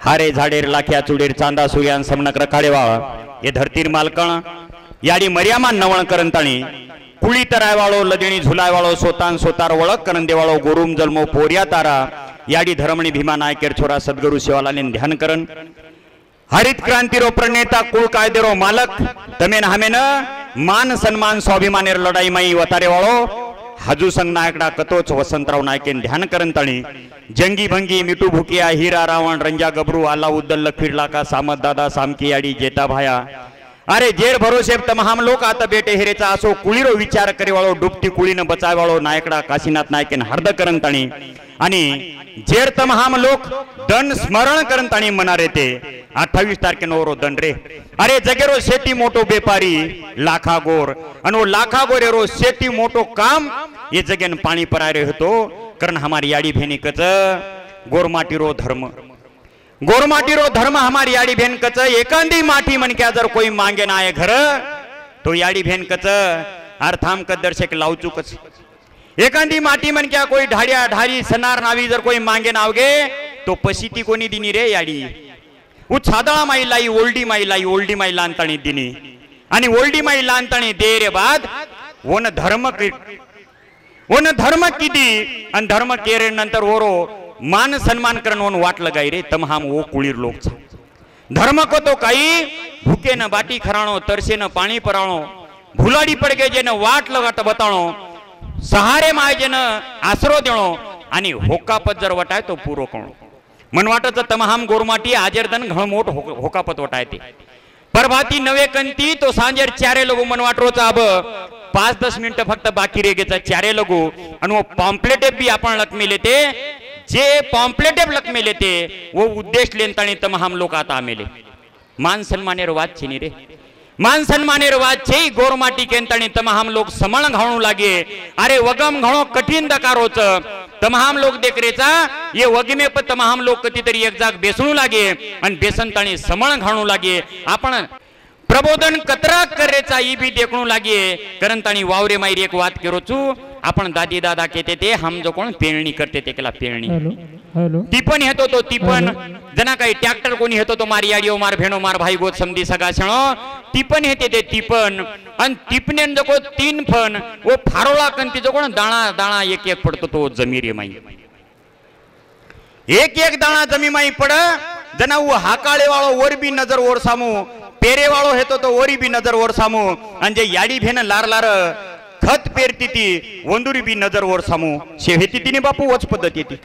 हारे झाडेर लाख्या चुडेर चांदा सूर्यान समनक रखाडेवा ये धरतीर मालकण याडी मर्यामा नवण करंताणी कुळी तरायवाळो लदिणी झुलायवाळो सोतान सोतार वळख करन देवाळो गोरुम जन्मो पोर्या तारा याडी धर्मणी भीमा नायकेर छोरा सद्गुरु शिवालाले ध्यान करन हरित क्रांतीरो प्रणेता कुळ कायदेरो मालक तमेन हमेन मान सन्मान स्वाभिमानेर लढाई माई वतारे वाळो हाजू संग नायकडा कतोच वसंतराव नायकेन ध्यान करंताणी जंगी भंगी मिटू भुकिया हीरा रावण रंजा गबरू अलाउद्दन लखीरला का सामत दादा सामकी याडी जेता भाया अरे जेर भरोसे तमाम लोक आता बेटे हिरेचा असो कुळीरो विचार करेवाळो डुबती कुळीनं बचायवाळो नायकडा काशीनाथ नायकेन हर्द करंताणी आणि जेर तमाम लोक दन स्मरण करंताणी मनारे ते 28 तारखेनो दन रे अरे जगेरो शेती मोटो बेपारी लाखा गोर अनो लाखा गोरेरो शेती मोटो काम ये जगेन पाणी परायरे होतो कारण हमारी याडी भेनी कच गोरमाटीरो धर्म हमारी याडी भेन कच एकांदी माटी मन क्या जर कोई मांगे ना आए घर तो याडी भेन कच अर्थाम क दर्शक लावचू कच एकांदी माटी मन क्या कोई ढाड़िया ढारी सनार नावी जर कोई मांगे ना आवगे तो पशीती कोणी दिनी रे याडी उ छादळा माई लाई ओल्डी माई लांताणी दिनी आणि ओल्डी माई लांताणी दे रे बाद वन धर्म किती आणि धर्म केरे नंतर ओरो मान सन्मान करण वन वाट लगाई रे तमाम वो कुळीर लोक धर्म को तो काही भूके न बाटी खराणो तरसे न पाणी पराणो भुलाडी पडगे जेन वाट लगाट बताणो सहारे माय जेन आसरो देणो आणि होकापत जर वटाय तो पुरो कणो मन वाटच तमाम गोरमाटी आजेरदन घण मोठ होकापत वटायते परभाती नवे कंती तो सांजेर चारे लोग मन वाटरोचा अब 5-10 मिनिट फक्त बाकी रेगेचा चारे लोगो आणि वो पॉम्पलेटे भी आपण लक्ष्मी लेते जे पॉम्पलेटे लक्ष्मी लेते वो उद्देश लेनताणी तमाम लोक आता आमेले मान सन्मानेर वाद छेनी रे मान सन्मानेर वाद छे गोरमाटी केंताणी तमाम लोक समण घाणू लागे अरे वगम घणो कठीण दकारोच तमाम लोक देखरेचा ये वगमे पण तमाम लोक कधीतरी एक जाग बेसणू लागे आणि बेसनताणी समण घाणू लागे आपण प्रबोधन कतरा करेचा ई भी देखणू लागे करंताणी वावरे माईर एक वात करो छू आपण दादी दादा कहते ते हम जो कोण पेरणी करते ते केला पेरणी टिपण हेतो तो टिपण जना काही ट्रॅक्टर कोणी हेतो तो मारी याडियो मार भेणो मार भाई गोत समधी सगा छणो टिपण हेते ते टिपण अन टिपणेन जो को 3 फन वो फारोळा कंती जो कोण दाणा दाणा एक एक पडतो तो जमीरे माई एक एक दाणा जमी माई पड जना वो हाकाळे वाळो वर बी नजर ओर सामू पेरे वाळो हेतो तो ओरी बी नजर ओर सामू अन जे याडी भेन लार लार खत पेरती ती वंदुरी बी नजर ओर सामू शेहेती तिने बापू वच पद्धती ती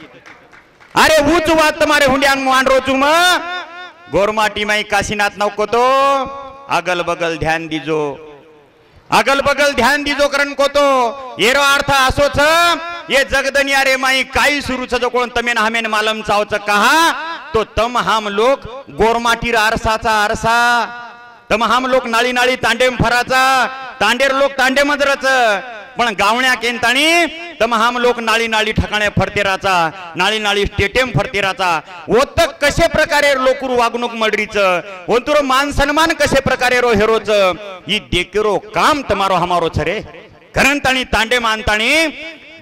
अरे ऊच वात तुम्हारे हुंड्यांग मान रोचू म गोरमाटी माई काशीनाथ नौको तो अगल बगल ध्यान दीजो करन को तो येरो अर्थ असो छ ये जगदनिया रे माई काई सुरू छ जो कोण तमेन हमेन मालम चावच कहा तो तम हम लोक गोरमाटी आरसाचा आरसा तम हम लोक नाळी नाळी तांडेम फराचा तांडेर लोक तांडे मजरच पण गावण्या केंताणी तम हम लोक नाळी नाळी ठिकाणे फरतेराचा नाळी नाळी स्टेटेम फरतेराचा ओत कशे प्रकारे लोकुर वागणूक मडरीच ओतुरो मान सन्मान कशे प्रकारे रो हेरोच ई देकेरो काम तमारो हमारो छरे करंताणी तांडे मानताणी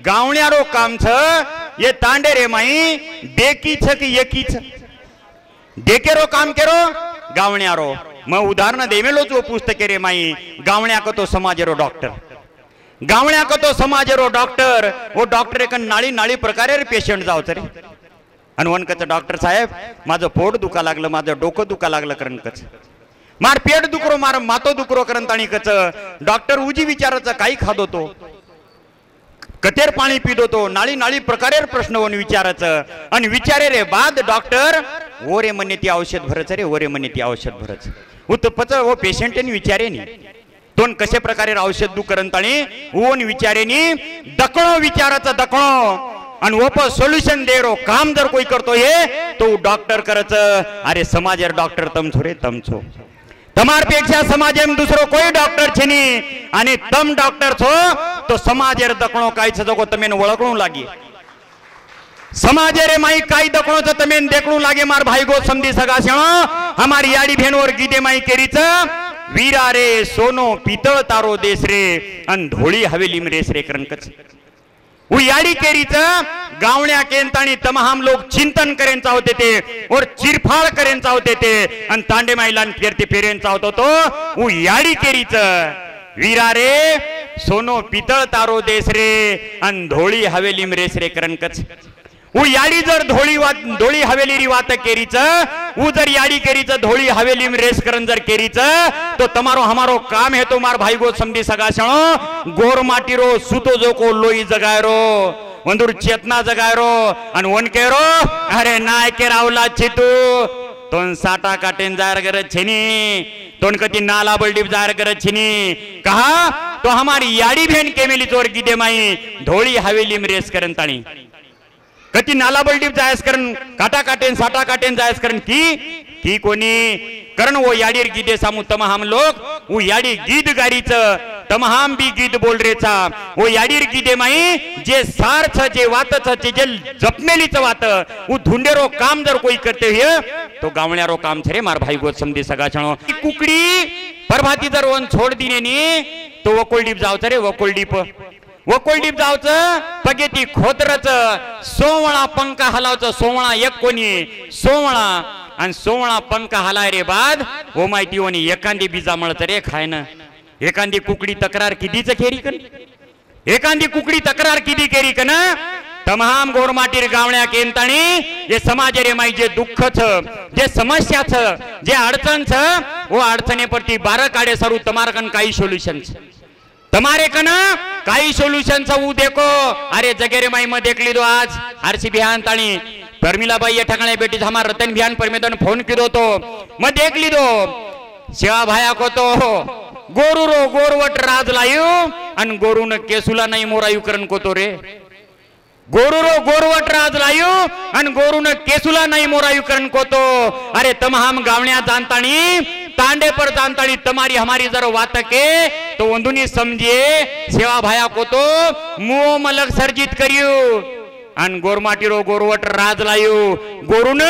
गावण्यारो काम छ ये तांडे रे माई देकी छ की एकी छ देकेरो काम केरो गावण्यारो म उदाहरण देवेलो जो पुस्तके रे माई गावण्या को तो समाजेरो डॉक्टर गावण्या को तो समाजेरो डॉक्टर वो डॉक्टर एक नाळी नाळी प्रकारे पेशंट जावच रे आणि वनकच डॉक्टर साहेब माझं पोट दुखा लागलं माझं डोकं दुखा लागलं करण कच मार पेट दुखरो मार मातो दुखरो करंताणी कच डॉक्टर उजी विचाराचं काही खादो तो कतेर पाणी पिदो तो नाळी नाळी प्रकारे प्रश्न वन विचाराचं आणि विचारे रे बाद डॉक्टर ओरे मने ती औषध भरच रे ओरे मने ती औषध भरच उत पच वो पेशंटने विचारे नी तोन कशे प्रकारे औषध दु करंताणी ओन विचारेनी दकणो विचाराचं दकणो आणि ओप सोल्युशन देरो काम जर कोई करतो हे तो डॉक्टर करच अरे समाजेर डॉक्टर तमछो रे तमछो तमार पेक्षा समाजेम दुसरो कोई डॉक्टर छेनी आणि तम डॉक्टर छो तो समाजेर दकणो काय छ जो तमेन ओळखणू लागी समाजेरे माई काई दकणो छ तमेन देखणू लागे मार भाई गो समधी सगा छणो हमारी याडी भेनवर गीदे माई केरीच वीरा रे सोनो पीतळ तारो देश रे अन धोळी हवेली रेस रे करन कच याडी केरीच गावण्या केंताणी तमाम लोक चिंतन करेन चावते ते और चिरफाळ करेन चावते ते आणि तांडे माईलान फिरते फेरेन चावतो तो याडी केरीच वीरा रे सोनो पितळ तारो देस रे आणि धोळी हवेलीम रेस रे करनकच याडी जर धोळी हवेली वात केरीच जर याडी केरीच धोळी हवेलीम रेस करन जर केरीच तो तमारो हमारो काम है तो मार भाई गो समधी सगा सणो गोर माटीरो सुतो जो को लोई जगायरो वंदूर चेतना जगायरो आणि वन केरो अरे नाय के रावला चितू तोन साटा काटेन जायर गरज छेनी तोन कती नाला बलडीप जायर गरज छेनी कहा तो हमारी याडी भेन केमेली चोर गिदे माई धोळी हवेलीम रेस करन ताणी कती नाला बलडीप जायस करन काटा काटेन साटा काटेन जायस करन की कोणी करण वो याडीर गीदे सामू तमाम लोक वो याडी गीत गारीच तमाम भी गीत बोल रेचा वो याडीर गीदे माई जे सारछ जे वातछ जे जपमेलीच वात वो धुंडेरो काम जर कोई करते हुए तो गावण्यारो काम छरे मार भाई गोत समधी सगा छणो कुकडी परभाती जर वन छोड दिने नी तो वकोलडीप जावच रे वकोलडीप जावच पगेती खोतरच सोवळा पंखा हलावच सोवळा एक कोणी सोवळा आणि सोवळा पंखा हलाय रे बाद ओ माहिती होणी एखादी बीजा मळत रे खायन एखादी कुकडी तक्रार कितीच केरी कन एखादी कुकडी तक्रार किती केरी कन तमाम गोरमाटीर गावण्या केंताणी जे समाज रे माई जे दुःख छ जे समस्या छ जे अडचण छ वो अडचणे परती 12 काडे सरू तमार कन काही सोल्यूशन तुम्हारे कना काही सोल्यूशन ऊ देखो अरे जगेरे माई में देख ली दो आज आरसी बिहान ताणी परमिला बाई ये ठकाने बेटी हमार रतन बिहान परमेदन फोन किदो तो मैं देख ली दो सेवा भाया को तो गोरू रो गोरवट राज लायू अन गोरू न केसुला नहीं मोरायू करन को तो रे गोरू रो गोरवट राज लायू अन गोरू न केसुला नहीं मोरायू करन को तो अरे तमाम गावण्या जानताणी तांडे पर जानताणी तुम्हारी हमारी जर वात के तो वंदुनी समझिए सेवा भाया को तो मुओ मलक सर्जित करियो अन गोरमाटीरो गोरवट राज लायू गोरून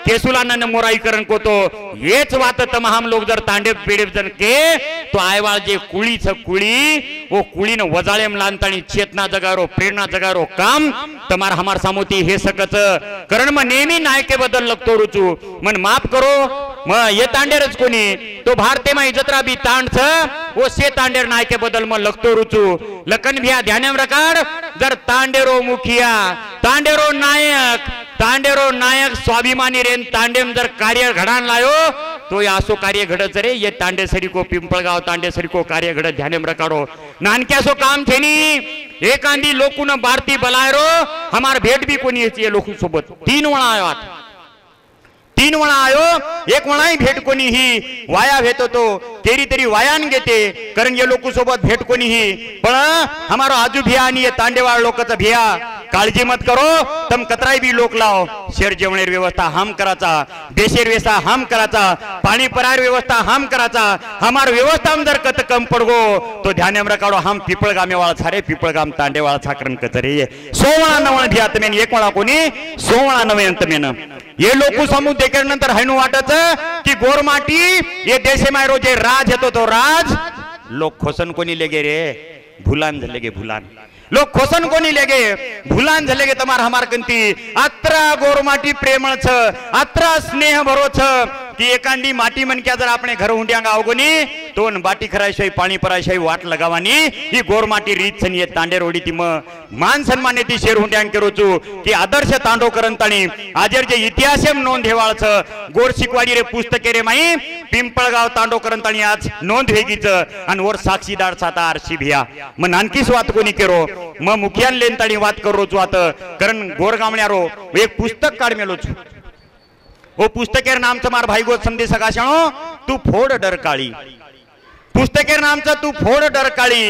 केसुला न मोराई करन को तो येच वात तमाम लोग जर तांडे पेडे जन के तो आयवाळ जे कुळी छ कुळी वो कुळीन वजाळेम लांताणी चेतना जगारो प्रेरणा जगारो काम तमार हमार सामोती हे सकच कारण म नेहमी नायके बदल लगतो रुचू मन माफ करो म ये तांडेरच कोणी तो भारते माई जत्रा बी तांड छ वो से तांडेर नायके बदल म लगतो रुचू लखन भिया ध्यानेम रकार जर तांडेरो मुखिया तांडेरो नायक स्वाभिमानी रेन तांडेम जर कार्य घडान लायो तो आसो कार्य घडच रे ये तांडेसरी को पिंपळगाव तांडेसरी को कार्य घडत ध्यानेम रकारो नानक्यासो काम थेनी एकांदी लोकुन भारती बलायरो हमार भेट भी कोनी ये लोकु सोबत 3 वळा आयो 3 वळा आयो 1 वळाही भेट कोनी ही वाया भेटतो तो तेरी तेरी वायान घेते कारण ये लोकु सोबत भेट कोनी ही पण हमारो आजू भिया आणि ये तांडेवाळ लोकच भिया काळजी मत करो तम कतराई भी लोक लाओ शेर जेवणेर व्यवस्था हम कराचा देशेर व्यवस्था हम कराचा पाणी परार व्यवस्था हम कराचा हमार व्यवस्था में जर कत कम पडगो तो ध्यान में रखाडो हम पिपळगामे वाळा छारे पिपळगाम तांडेवाळा छाकरन कतरे सोवळा नवण भिया तमेन एक वळा कोणी सोवळा नवे तमेन ये लोक समूह देकर नंतर हैनु वाटच की गोरमाटी ये देशे मायरो जे राज हेतो तो राज लोक खोसन कोणी लेगे रे भुलान झाले गे भुलान लोक खोसन कोणी लेगे भुलान झाले गे तमार हमार कंती अत्रा गोरमाटी प्रेमळ छ अत्रा स्नेह भरो छ की एकांडी माटी मन क्या जर आपने घर हुंड्यांगा आवगोनी तो बाटी खरायशाई पाणी परायशाई वाट लगावानी ही गोरमाटी रीत छनी तांडे रोडी ती मान सन्मान ती शेर हुंड्यांग करोचू की आदर्श तांडो करंताणी आजर जे इतिहासम नोंद हेवाळ छ गोर शिकवाडी रे पुस्तके रे माई पिंपळगाव तांडो करंताणी आज नोंद वेगीच आणि वर साक्षीदार साता आरशी भिया म नानकीस वात कोणी केरो म मुखियान लेनताणी वात करोचू आत कारण गोरगावण्यारो एक पुस्तक काढ मेलो छु वो पुस्तकेर नाम मार भाई गोत समधी सगाशणो तू फोड डरकाळी पुस्तकेर नामचा तू फोड डरकाळी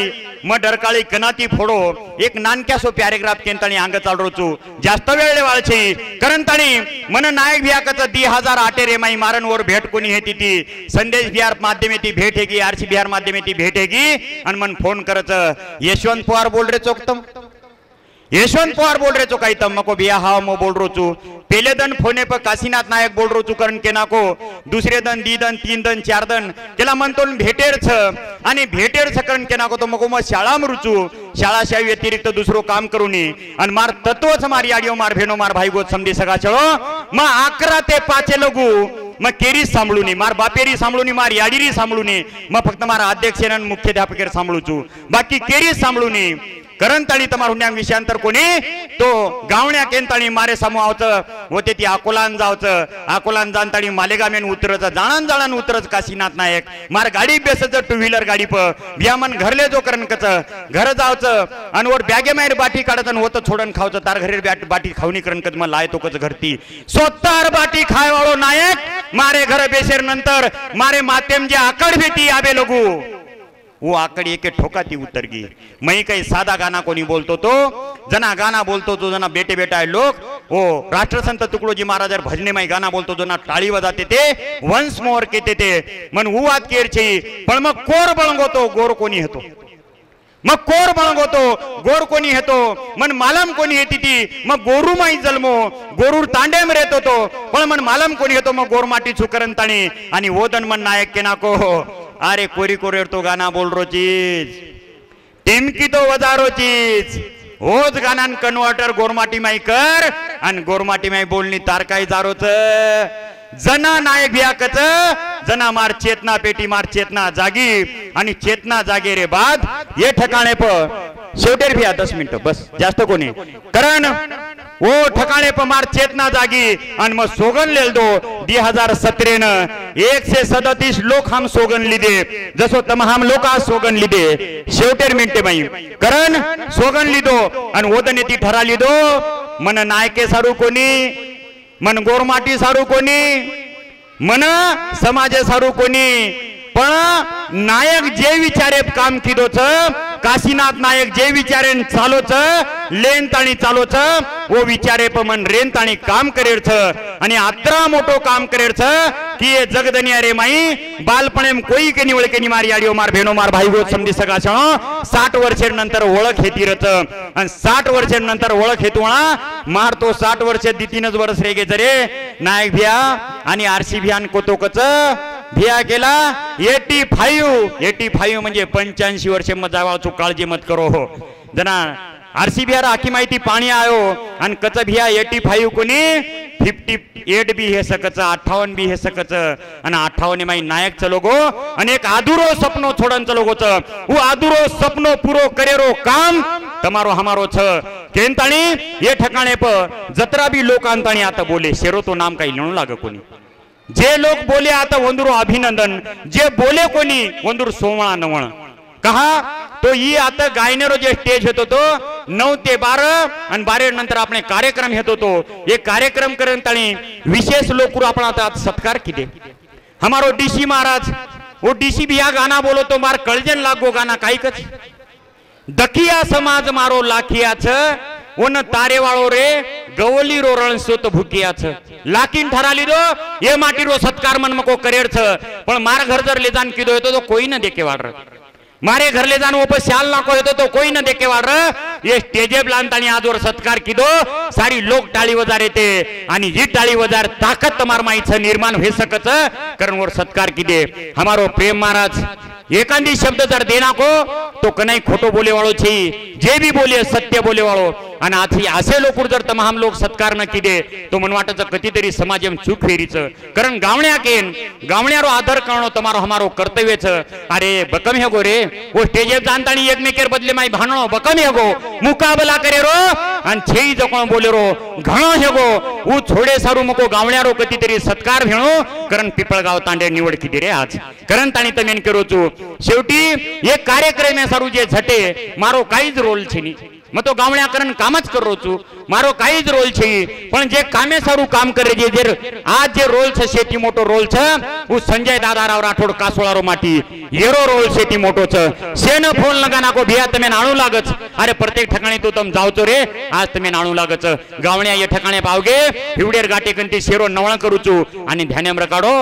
म डरकाळी कनाती फोडो एक नानक्यासो पॅरेग्राफ केंताणी अंग चालरोचू जास्त वेळ वाळची कारण ताणी मन नायक भियाकच 2008 रे माई मारन वर भेट कोणी हेती ती संदेश बिहार माध्यमेती भेट हेगी आरसी बिहार माध्यमेती भेट हेगी आणि मन फोन करच यशवंत पवार बोल रे चोकतम यशवंत पवार बोल रहे चो काही तम मको बिया हाव मो बोल रो चू पहले दन फोने पर काशीनाथ नायक बोल रो चू करण के नाको दुसरे दन दी दन तीन दन चार दन केला म्हणतो भेटेर छ आणि भेटेर छ करण के नाको तो मको मग शाळा मरुचू शाळाशाही व्यतिरिक्त दुसरो काम करूनी आणि मार तत्वच मारी आडियो मार भेनो मार भाई गोत समधी सगा चलो मग 11 ते 5 लगू मग केरी सांभाळूनी मार बापेरी सांभाळूनी मार याडीरी सांभाळूनी मग फक्त मारा अध्यक्ष आणि मुख्याध्यापकेर सांभाळूचू बाकी केरी सांभाळूनी करंताळी तमार हुन्यांग विषयांतर कोणी तो गावण्या केंताळी मारे समूह आवचं होते ती अकोलान जानताळी मालेगामेन उतरच जाणन उतरच काशीनाथ नायक मार गाडी बेसच टू व्हीलर गाडी प बियामन घरले जो करण कच घर जावचं अनवर बॅगे मायर बाटी काढत होतं छोडन खावचं तार घरी बाटी खावणी करण कच मग लाय तो कच घरती स्वतः बाटी खाय वाळो नायक मारे घर बेसेर नंतर मारे मातेम जे आकड भेटी आबे लोगू वो आकड़ी एक ठोका थी उतर गई मैं कहीं सादा गाना को नहीं बोलतो तो जना गाना बोलतो तो जना बेटे बेटा लोग वो राष्ट्रसंत तुकडोजी महाराज भजने में गाना बोलतो जना टाळी बजाते थे वंस मोर कहते थे मन हुआत केर छी पण मग कोर बळंगो तो गोर कोणी हेतो मग कोर बळंगो तो गोर कोणी हेतो मन मालम कोणी हेती ती मग गोरू माई जन्मो गोरूर तांडेम रेतो तो पण मन मालम कोणी हेतो मग गोर माटी छुकरन ताणी आणि वोदन मन नायक के नाको अरे कोरी कोरेर तो गाना बोल रो चीज टिमकी तो वजारो चीज होच गानान कन्वर्टर गोरमाटी माई कर आणि गोरमाटी माई बोलनी तार काय जारोच जना नायक भिया कच जना मार चेतना पेटी मार चेतना जागी आणि चेतना जागे रे बाद ये ठिकाणे प शेवटेर भिया 10 मिनिटं बस जास्त कोणी कारण वो ठिकाणे प मार चेतना जागी आणि मग सोगन लेल दो 2017 न 137 लोक हम सोगन लिदे जसो तम हम लोक आज सोगन लिदे शेवटेर मिनिटे माई कारण सोगन लिदो आणि ओदन येती ठरा लिदो मन नायके सारू कोणी मन गोरमाटी सारू कोणी मन समाजे सारू कोणी पण नायक जे विचारे काम किदोच काशीनाथ नायक जे विचारेन चालोच लेन ताणी चालोच वो विचारे पण मन रेन ताणी काम करेर आणि आत्रा मोठो काम करेर की ये जगदनिया रे माई बालपणेम कोई के निवळ के मारी आडियो मार भेनो मार भाई गोत समधी सगा 60 वर्षे नंतर ओळख हेतीरच आणि 60 वर्षे नंतर ओळख हेतुळा मार तो 60 वर्ष दितीनच वर्ष रे गे जरे नायक भिया आणि आरसी भियान कोतोकच भिया केला 85 म्हणजे 85 वर्षे मत जावाचो काळजी मत करो हो जना आरसी बिहार आखी माहिती पाणी आयो आणि कच भिया 85 कोणी 58 बी हे सकच 58 बी हे सकच आणि 58 माई नायक चलोगो आणि एक आधुरो सपनो छोडन चलोगोच वो आधुरो सपनो पूरो करेरो काम तमारो हमारो छ केंताणी ये ठिकाणे प जत्रा बी लोकांताणी आता बोले शेरो तो नाम काही लिहून लाग कोणी जे लोक बोले आता वंदुरो अभिनंदन जे बोले कोणी वंदुर सोमळा नवण कहा तो ये आता गायनेरो जे स्टेज होतो तो 9 ते 12 आणि 12 नंतर आपले कार्यक्रम हेतो तो ये कार्यक्रम करन ताणी विशेष लोक आपण आता सत्कार किदे हमारो डीसी महाराज वो डीसी भी या गाना बोलो तो मार कळजन लागो गाना काही कच दखिया समाज मारो लाखिया छ ओन तारे वाळो रे गवली रो रणसो तो भूकिया छ लाकिन ठराली दो ये माटी रो सत्कार मन मको करेर छ पण मार घर जर ले जान किदो तो कोई न देखे वाड़ मारे घर ले जान ऊपर शाल ना को तो कोई न देखे वाड़ ये स्टेजे प्लांतानी आजवर सत्कार किदो सारी लोक टाळी वजारे ते आणि जी टाळी वजार ताकत तमार माईच निर्माण होई सकच कारण वर सत्कार किदे हमारो प्रेम महाराज एकांदी शब्द जर देना को तो कनाई खोटो बोले वाळो छी जे भी बोले सत्य बोले वाळो आणि आथी असे लोक जर तमाम लोक सत्कार न किदे तो मन वाटच कतीतरी समाजम चूक फेरीच कारण गावण्या केन गावण्यारो आदर करणो तमारो हमारो कर्तव्य छ अरे बकम हे गो रे वो स्टेजे जानतानी एकमेकेर बदले माई भाणो बकम हे गो मुकाबला करे रो आणि छेई जको बोले रो घणो हे गो उ छोडे सारू मको गावण्यारो कतीतरी सत्कार भेणो कारण पिपळगाव तांडे निवड किदे रे आज कारण ताणी तमेन करो चू शेवटी एक कार्यक्रम सारू जे झटे मारो काहीच रोल छेनी मैं तो गावण्या करण कामच करो छू मारो काहीच रोल छे पण जे कामे सारू काम करे जे आज जे रोल छे शेती मोटो रोल छे उ संजय दादाराव राठोड कासोळारो माटी येरो रोल शेती मोटो छे सेन फोन लगाना को भिया तमे नाणू लागच अरे प्रत्येक ठिकाणी तो तम जावचो रे आज तमे नाणू लागच गावण्या ये ठिकाणे पावगे हिवडेर गाटे कंती शेरो नवळ करू छू आणि ध्यानेम रकाडो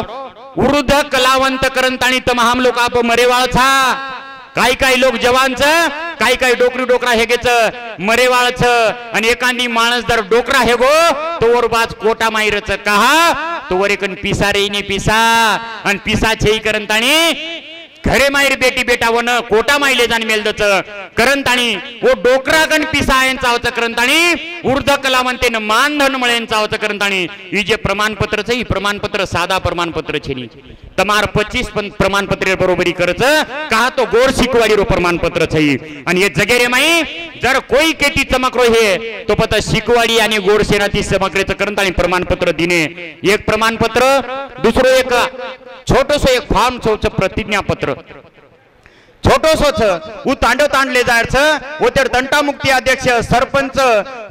वृद्ध कलावंत करंताणी तमाम लोक आप मरेवाळ छा काही काही लोक जवान छ काही काही डोकरी डोकरा हेगेच मरेवाळच आणि एखादी माणस जर डोकरा हेगो तो वर बाज कोटा माहिरच कहा तो वर एकन पिसा रेईने पिसा आणि पिसा छेई करंताणी घरे माहीर बेटी बेटा वन कोटा माहिले जाण मेलदच करंताणी वो डोकरा गण पिसा यांचावच करंताणी ऊर्ध कला म्हणते न मानधन मळेंचावच करंताणी ही जे प्रमाणपत्र ही प्रमाणपत्र साधा प्रमाणपत्र छेनी तमार 25 प्रमाणपत्र बरोबरी करच कहा तो गोर शिकवाडी रो प्रमाणपत्र छई आणि ये जगेरे माई जर कोई केटी चमक रो हे तो पता शिकवाडी आणि गोर सेनाती चमकरेच करंताणी प्रमाणपत्र दिने एक प्रमाणपत्र दुसरो एक छोटोसो एक फॉर्म चौच प्रतिज्ञा पत्र छोटोसोच उ तांड तांडले जायचं वो तर तंटा मुक्ती अध्यक्ष सरपंच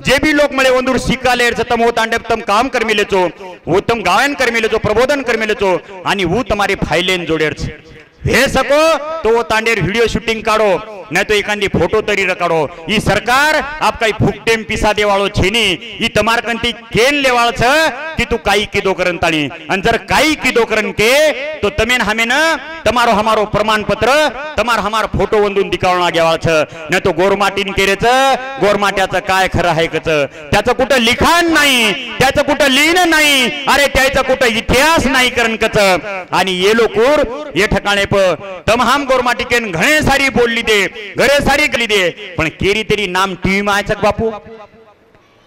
जे भी लोक मळे वंदूर शिकाले तम वो तांडे तम काम कर मिलेचो वो तम गायन कर मिलेचो प्रबोधन कर मिलेचो आणि वो तुम्हारी फाइलेन जोडेरच हे सको तो वो तांडेर वीडियो शूटिंग काढो नहीं तो एकांदी फोटो तरी रकाड़ो ई सरकार आप कई फुकटेम पिसा देवाळो छेनी ई तमार कंती केन लेवाळ छ कि तू काई किदो करन ताणी अन जर काई किदो करन के तो तमेन हमेन तमारो हमारो प्रमाणपत्र तमार हमार फोटो वंदून दिकावणा गेवाळ छ नहीं तो गोरमाटीन केरेच गोरमाट्याचं काय खरं आहे कच त्याचं कुठं लिखाण नाही त्याचं कुठं लिहिणं नाही अरे त्याचा कुठं इतिहास नाही करन कच आणि ये लोकूर ये ठिकाणे प तमहाम गोरमाटिकेन घणे सारी बोलली दे घरे सारी गली दे पण केरी तरी नाम टीवी मायचं बापू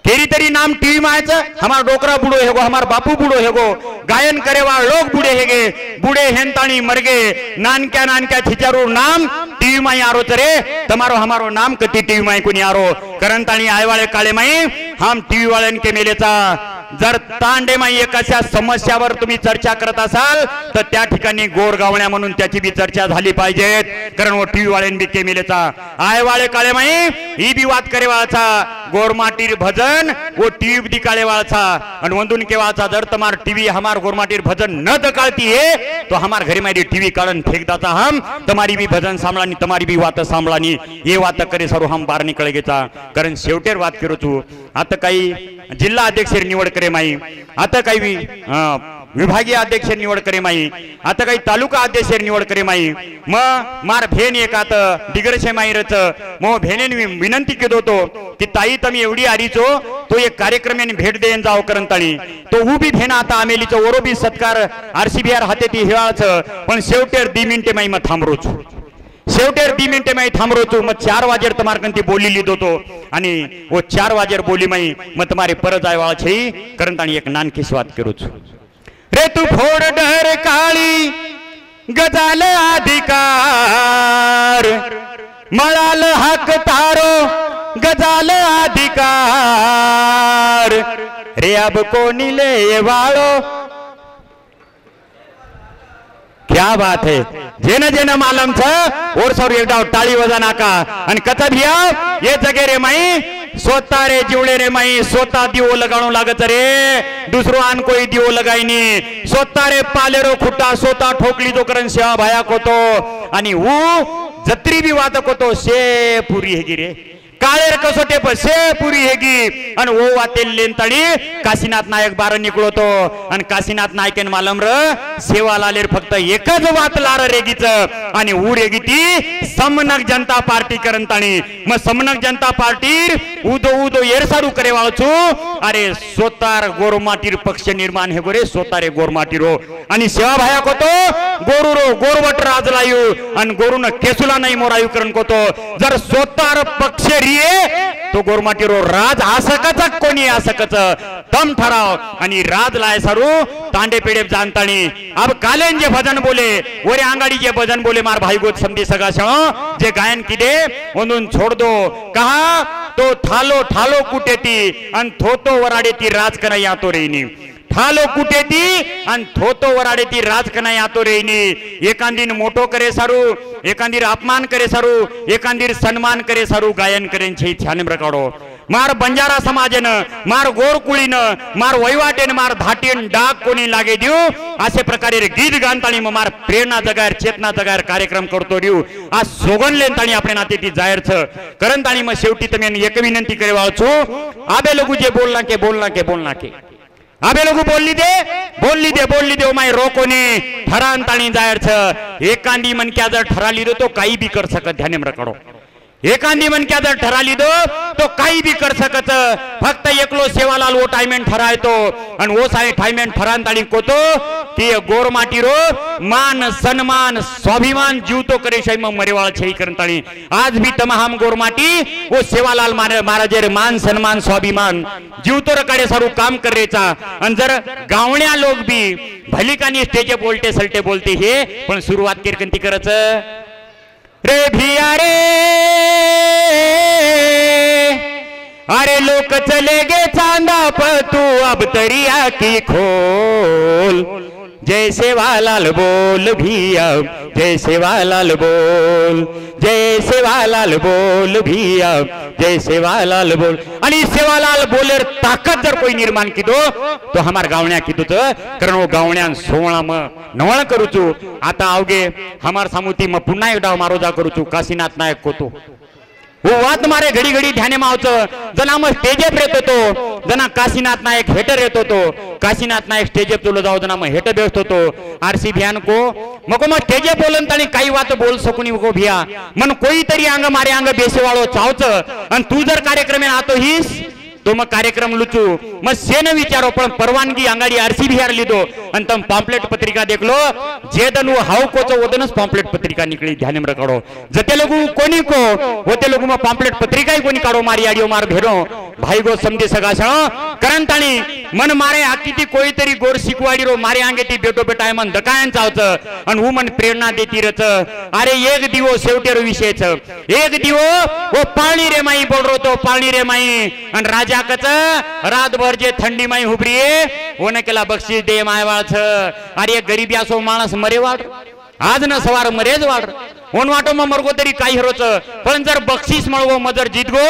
केरी तरी नाम टीवी मायचं हमार डोकरा बुडो हेगो हमार बापू बुडो हेगो गायन करेवा लोग बुडे हेगे बुडे हेंताणी मरगे नानक्या नानक्या थिचारू नाम टीवी माई आरो चरे तमारो हमारो नाम कती टीवी माई कोणी आरो करंताणी आयवाळे काळे माई हम टीवी वाळन के मेलेचा जर तांडे माई एकाच्या समस्यावर तुम्ही चर्चा करत असाल तर त्या ठिकाणी गोरगावण्या म्हणून त्याची बी चर्चा झाली पाहिजे कारण वो टीवी वाळेन बी के मेलेचा आयवाळे काळे माई ही बी वात करेवाळचा गोरमाटीर भजन वो टीवी दिकाळे वाळचा आणि वंदून केवाळचा जर तमार टीवी हमार गोरमाटीर भजन न दकाळती है तो हमार घरी मारी टीवी काढन फेकदाचा हम तुम्हारी भी भजन सांभळानी तुम्हारी भी वात सांभळानी ये वात करे सरो हम बार निकळ गेचा कारण शेवटेर वात करू तू आता काही जिल्हा अध्यक्ष निवड करे माई आता काही विभागीय अध्यक्ष निवड करे माई आता काही तालुका अध्यक्ष निवड करे माई म मार भेन एक आता दिगरशे माईरच मो भेनेन विनंती केदो तो की ताई तमी एवढी आरीचो तो एक कार्यक्रमाने भेट देन जाव करंताळी तो उभी भेन आता आमेलीचो ओरोबी सत्कार आरसीबीआर हाते ती हिवाळच पण शेवटेर 2 मिनिटे माई म थांबरोच शेवटेर 2 मिनिटे माई थांबरोचो मग 4 वाजेर तमारकंती बोली लिदो तो आणि वो 4 वाजेर बोली माई मग तुम्हारे परत आयवाळ छई करंताणी एक नानकी स्वाद करूच रे तू फोड डर काळी गजाल अधिकार मळाल हक तारो गजाल अधिकार रे अब कोणी ले वाळो क्या बात है जेना जेना मालम था और सर एकदा टाळी वजा नाका आणि कथा भिया ये जगे रे माई सोता रे जिवळे रे माई सोता दिवो लगाणो लागत रे दुसरो आन कोई दिवो लगाईनी सोता रे पालेरो खुटा सोता ठोकली जो करन सेवा भाया कोतो आणि ऊ जत्री भी वात कोतो से पुरी हेगी रे काळेर कसोटे पसे पुरी हेगी आणि वो वातेल लेंतडी काशीनाथ नायक बार निकळो तो आणि काशीनाथ नायकेन मालम र सेवा लालेर फक्त एकच वात लार रेगीच आणि ऊ रेगी ती समनक जनता पार्टी करंताणी मग समनक जनता पार्टी उदो उदो येरसारू करे वाळचू अरे सोतार गोरमाटीर पक्ष निर्माण हे गोरे सोतारे गोरमाटीरो आणि सेवा भाया कोतो गोरुरो गोरवट राज लायू आणि गोरुन केसुला नाही मोरायू करन कोतो जर सोतार पक्ष तो गोरमाटीरो राज आसकच कोणी आसकच तम ठराव आणि राज लाय सारू तांडे पेडे जानताणी अब कालेन जे भजन बोले ओरे आंगाडी जे भजन बोले मार भाई गोत समधी सगा जे गायन किदे म्हणून छोड़ दो कहा तो ठालो ठालो कुटेती अन थोतो वराडेती राज कना यातो रेनी ठालो कुटेती अन थोतो वराडेती राज कना यातो रेनी एकांदीन मोटो करे सारू एकांदीर अपमान करे सारू एकांदीर सन्मान करे सारू गायन करेन छे छान प्रकारो मार बंजारा समाजन मार गोरकुळीन मार वैवाटेन मार धाटेन डाग कोणी लागे देऊ असे प्रकारे गीत गानताणी मार प्रेरणा जगार चेतना जगार कार्यक्रम करतो देऊ आज सोगनलेन ताणी आपले नाते ती जाहीर छ करंताणी म शेवटी तमेन एक विनंती करे वाळचू आबे लोगू जे बोलना के आबे लोगू बोलली दे माय रोकोने ठरान ताणी जाहीर छ एकांदी मन क्या जर ठरा लिदो तो काही भी कर सकत ध्याने रखडो एखादी मनक्या जर ठराली दो तो काही भी कर सकत फक्त एकलो सेवालाल वो टाइमेंट ठरायतो आणि वो साई टाइमेंट ठरान ताळी कोतो की गोर माटी रो मान सन्मान स्वाभिमान जीव तो करे शाई मग मरेवाळ छई करन ताळी आज भी तमाम गोर माटी वो सेवालाल महाराजे मान सन्मान स्वाभिमान जीव तो रकाडे सारू काम करेचा आणि जर गावण्या लोक भी भलिकानी स्टेज बोलते सलटे बोलते हे पण सुरुवात केरकंती करच रे भिया रे अरे लोक चले गे चांदा पतू अब तरिया की खोल जय सेवालाल बोल भिया जय सेवालाल बोल जय सेवालाल बोल भिया जय सेवालाल बोल आणि सेवालाल बोलेर ताकत जर कोई निर्माण की दो तो हमार गावण्या की तुझ कारण वो गावण्यान सोळा म नवळ करूचू आता अवगे हमार सामुती म पुन्हा एकदा मारोजा करूचू काशीनाथ नायक कोतो वो वाद मारे घडी घडी ध्याने मावच जना मग स्टेजेप येत होतो जना काशीनाथ नायक हेटर येत होतो काशीनाथ नायक स्टेजेप तुला जाऊ जना मग हेटर बेस्ट होतो आरसी भियान को मग मग स्टेजे बोलन ताणी काही वात बोल सकुनी को भिया मन कोई तरी अंग मारे अंग बेसेवाळो चावच आणि तू जर कार्यक्रमे आतो हीस तो मग कार्यक्रम लुचू मग सेन विचारो पण परवानगी अंगाडी आरसी बिहार लिदो आणि तम पॉम्पलेट पत्रिका देखलो जे दनु हाउ कोच वदनच पॉम्पलेट पत्रिका निकली ध्याने में काढो जते लोग कोणी को होते लोग मग पॉम्पलेट पत्रिका ही कोणी काढो मारी आडियो मार भेरो भाई गो समजे सगा कारण ताणी मन मारे आकिती कोई तरी गोर शिकवाडी रो मारे अंगे ती बेटो बेटा मन दकायन चावच आणि वो मन प्रेरणा देती रच अरे एक दिवो शेवटेरो विषयच एक दिवो वो पाणी रे माई बोल रो तो पाणी रे माई आणि राजा कच रातभर जे थंडी माई हुबरी होने केला बक्षीस दे मायवाळ अरे गरीबी असो माणस मरे वाढ आज न सवार मरेज वाढ होन वाटो मग मरगो तरी काही हरोच पण जर बक्षीस मळवो मजर जीत गो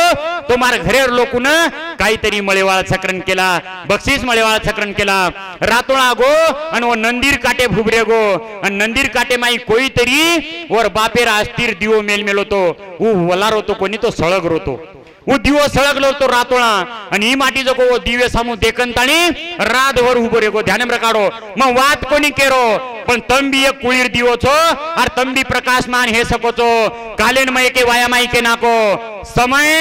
तो मार घरेर लोकून काहीतरी मळेवाळ सकरण केला बक्षीस मळेवाळ सकरण केला रातोळा गो आणि वो नंदीर काटे भुबरे गो आणि नंदीर काटे माई कोई तरी वर बापेर आस्तीर दिवो मेलमेल होतो उ वलार होतो कोणी तो सळग रोतो वो दिवो सळगलो तो रातोळा आणि ही माटी जो को दिवे सामू देखन ताणी रातभर उभो रे गो ध्याने में काढो मग वात कोणी केरो पण तंबी एक कुळीर दिवो छो और तंबी प्रकाशमान हे सको छो कालेन मय के वाया माई के नाको समय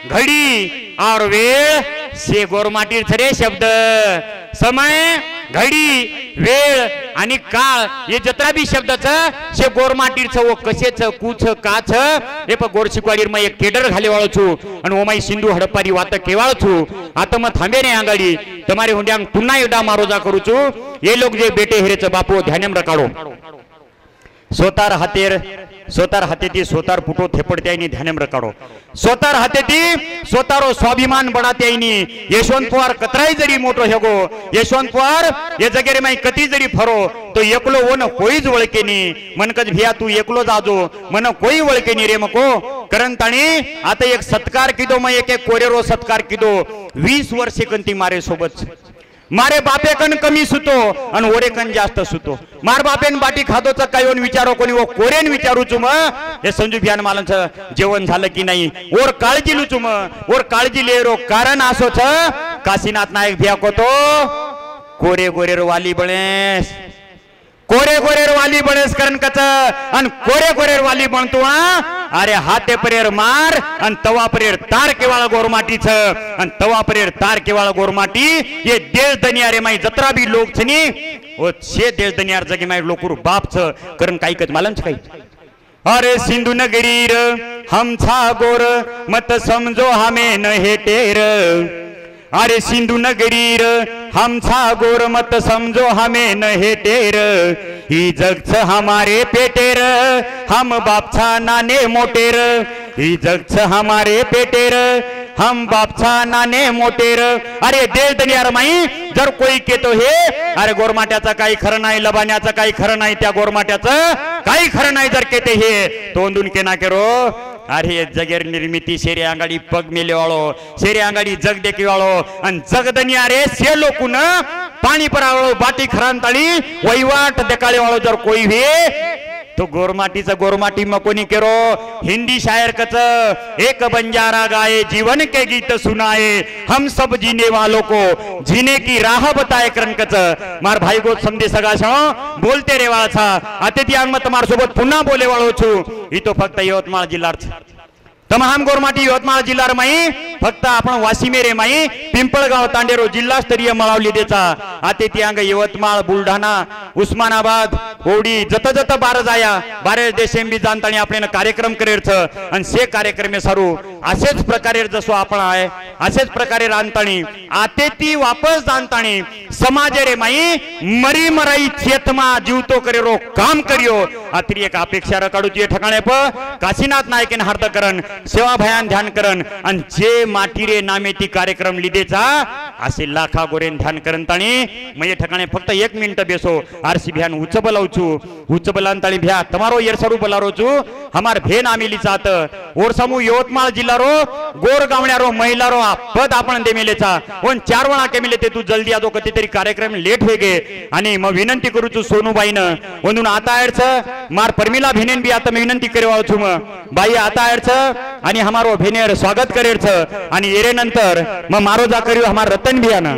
घड़ी और वेळ से गोरमाटीर छरे शब्द समय घडी वेळ आणि काळ हे जत्रा भी शब्दच शे गोरमाटीर छ वो कशेच कुछ काछ हे प गोर शिकवाडीर मै एक केडर घाले वाळो छु आणि ओ मै सिंधू हडपारी वात केवाळ छु आता म थांबे ने आंगाडी तुम्हारे हुंड्यांग पुन्हा एकदा मारोजा करू छु हे लोक जे बेटे हेरेच बापो ध्यानेम रकाडो सोतार हातेती सोतार पुटो थेपडत्यानी ध्यानेम रकाडो सोतार हातेती सोतारो स्वाभिमान बडात्यानी यशवंत पवार कतराई जरी मोठो हेगो यशवंत पवार ये जगेरे माई कती जरी फरो तो एकलो वन कोईज वळकेनी मनकज भिया तू एकलो जाजो मन कोई वळकेनी रे मको कारण ताणी आता एक सत्कार किदो मै एक कोरेरो सत्कार किदो 20 वर्षे कंती मारे सोबत मारे बापे कन कमी सुतो आणि ओरे कन जास्त सुतो मार बापेन बाटी खादोचा काय येऊन विचारो कोणी वो कोरेन विचारू चुम हे संजू भियान मालांचं जेवण झालं की नाही ओर काळजी लुचुम ओर काळजी लेरो कारण असो छ काशीनाथ नायक भिया कोतो कोरे गोरेर वाली बळेस कोरे गोरेर वाली बळेस करण कच आणि कोरे गोरेर वाली बनतो अरे हाते परेर मार आणि तवा परेर तार केवाळ गोरमाटी छ आणि तवा परेर तार केवाळ गोरमाटी ये देश दनिया रे माई जत्रा भी लोक छनी ओ छे देश दनियार जगे माई लोकुर बाप छ करण काही कत मालम छ काही अरे सिंधु नगरीर हम छा गोर मत समझो हमें न हेटेर अरे सिंधु नगरीर हम छा गोर मत समझो हमें न हेटेर ही जग छ हमारे पेटेर हम बाप छा नाने मोटेर ही जग छ हमारे पेटेर हम बाप छा नाने मोटेर अरे देश दनियार माई जर कोई केतो हे अरे गोरमाट्याचा काही खरं नाही लबाण्याचा काही खरं नाही त्या गोरमाट्याचं काही खरं नाही जर केते हे तोंडून केना केरो अरे जगेर निर्मिती शेरे अंगाडी पग मेले वाळो शेरे अंगाडी जग देखी वाळो आणि जग दनिया रे से लोकून पाणी परावळो बाटी खरांताळी वैवाट देकाळे वाळो जर कोई भी तो गोरमाटीचा गोरमाटी म कोणी केरो हिंदी शायर कच एक बंजारा गाए जीवन के गीत सुनाए हम सब जीने वालों को जीने की राह बताए करन कच मार भाई गो समझे सगा छ बोलते रे वाळा अतिथी अंग म तमार सोबत पुन्हा बोले वाळो छु ही तो फक्त यवतमाळ जिल्हा तमाम गोरमाटी यवतमाळ जिल्हा माई फक्त आपण वासिमेरे माई पिंपळगाव तांडेरो जिल्हा स्तरीय मळावली देचा आते ती अंग यवतमाळ बुलढाणा उस्मानाबाद होडी जत जत बार जाया बारे देशेंबी जाणतानी आपल्याला कार्यक्रम करेरच आणि से कार्यक्रम सारू असेच प्रकारे जसो आपण आहे असेच प्रकारे रांताणी आते ती वापस जाणताणी समाज रे माई मरी मराई चेतमा जीवतो करेरो काम करियो आतरी एक अपेक्षा रकाडू तुझे ठिकाणे प काशीनाथ नायकेन हार्द करण सेवा भयान ध्यान करण आणि जे माटी रे नामे ती कार्यक्रम लिदेचा असे लाखा गोरेन ध्यान करण ताणी म्हणजे ठिकाणे फक्त 1 मिनिट बेसो आरसी भ्यान उच्च बलांताळी भ्या तमारो येरसरू बलारोचू हमार भेन आमिली चात ओर समू यवतमाळ जिल्हा रो गोर गावण्या रो महिला रो पद आपण देमेलेचा पण 4 वणा केमिले ते तू जल्दी आदो कधी तरी कार्यक्रम लेट होगे आणि मग विनंती करूचू सोनूबाईनं वंदून आता आयडच मार परमिला भेनेन बी आता मी विनंती करेवा छु म बाई आता आयडच आणि हमारो भेनेर स्वागत करेरच आणि येरे नंतर मग मारो जा करियो हमार रतन भियाना